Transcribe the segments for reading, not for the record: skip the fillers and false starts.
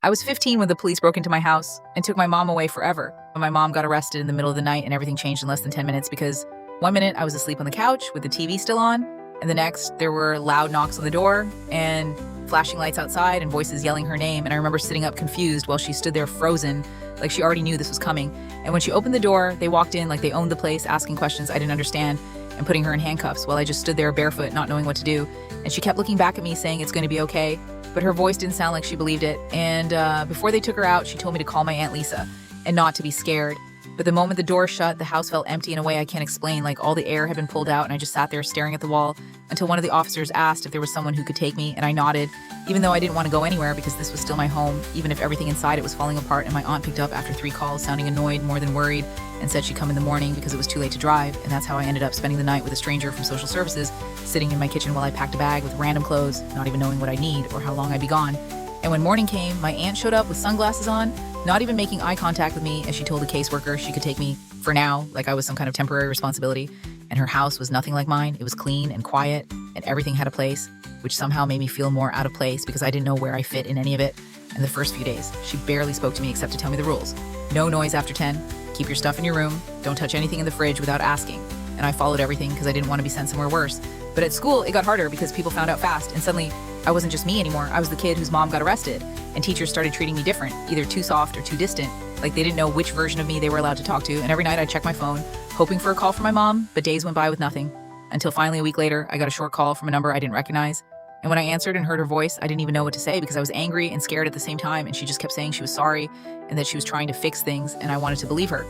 I was 15 when the police broke into my house and took my mom away forever. But my mom got arrested in the middle of the night and everything changed in less than 10 minutes because one minute I was asleep on the couch with the TV still on, and the next there were loud knocks on the door and flashing lights outside and voices yelling her name. And I remember sitting up confused while she stood there frozen, like she already knew this was coming. And when she opened the door, they walked in like they owned the place, asking questions I didn't understand and putting her in handcuffs while I just stood there barefoot, not knowing what to do. And she kept looking back at me saying it's going to be okay, but her voice didn't sound like she believed it. And before they took her out, she told me to call my Aunt Lisa and not to be scared. But the moment the door shut, the house felt empty in a way I can't explain, like all the air had been pulled out, and I just sat there staring at the wall until one of the officers asked if there was someone who could take me, and I nodded, even though I didn't want to go anywhere because this was still my home, even if everything inside it was falling apart. And my aunt picked up after 3 calls, sounding annoyed more than worried, and said she'd come in the morning because it was too late to drive. And that's how I ended up spending the night with a stranger from social services, sitting in my kitchen while I packed a bag with random clothes, not even knowing what I'd need or how long I'd be gone. And when morning came, my aunt showed up with sunglasses on, not even making eye contact with me, as she told the caseworker she could take me for now, like I was some kind of temporary responsibility. And her house was nothing like mine. It was clean and quiet, and everything had a place, which somehow made me feel more out of place because I didn't know where I fit in any of it. And the first few days, she barely spoke to me except to tell me the rules. No noise after 10, keep your stuff in your room, don't touch anything in the fridge without asking. And I followed everything because I didn't want to be sent somewhere worse. But at school, it got harder because people found out fast, and suddenly I wasn't just me anymore. I was the kid whose mom got arrested, and teachers started treating me different, either too soft or too distant, like they didn't know which version of me they were allowed to talk to. And every night I'd check my phone, hoping for a call from my mom, but days went by with nothing. Until finally a week later, I got a short call from a number I didn't recognize. And when I answered and heard her voice, I didn't even know what to say because I was angry and scared at the same time, and she just kept saying she was sorry and that she was trying to fix things, and I wanted to believe her.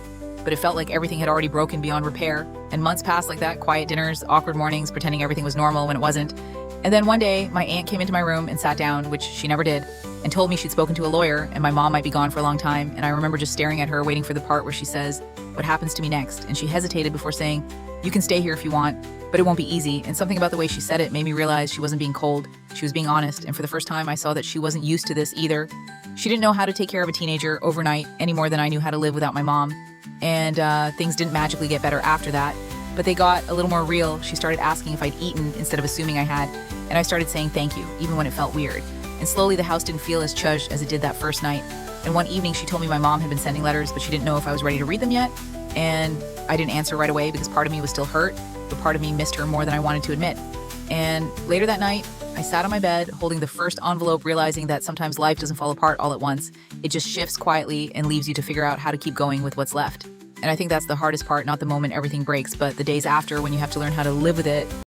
But it felt like everything had already broken beyond repair, and months passed like that, quiet dinners, awkward mornings, pretending everything was normal when it wasn't. And then one day, my aunt came into my room and sat down, which she never did, and told me she'd spoken to a lawyer and my mom might be gone for a long time. And I remember just staring at her, waiting for the part where she says, "What happens to me next?" And she hesitated before saying, "You can stay here if you want, but it won't be easy." And something about the way she said it made me realize she wasn't being cold. She was being honest. And for the first time, I saw that she wasn't used to this either. She didn't know how to take care of a teenager overnight any more than I knew how to live without my mom. And things didn't magically get better after that, but they got a little more real. She started asking if I'd eaten instead of assuming I had, and I started saying thank you, even when it felt weird. And slowly the house didn't feel as chush as it did that first night. And one evening she told me my mom had been sending letters, but she didn't know if I was ready to read them yet. And I didn't answer right away because part of me was still hurt, but part of me missed her more than I wanted to admit. And later that night, I sat on my bed holding the first envelope, realizing that sometimes life doesn't fall apart all at once. It just shifts quietly and leaves you to figure out how to keep going with what's left. And I think that's the hardest part, not the moment everything breaks, but the days after when you have to learn how to live with it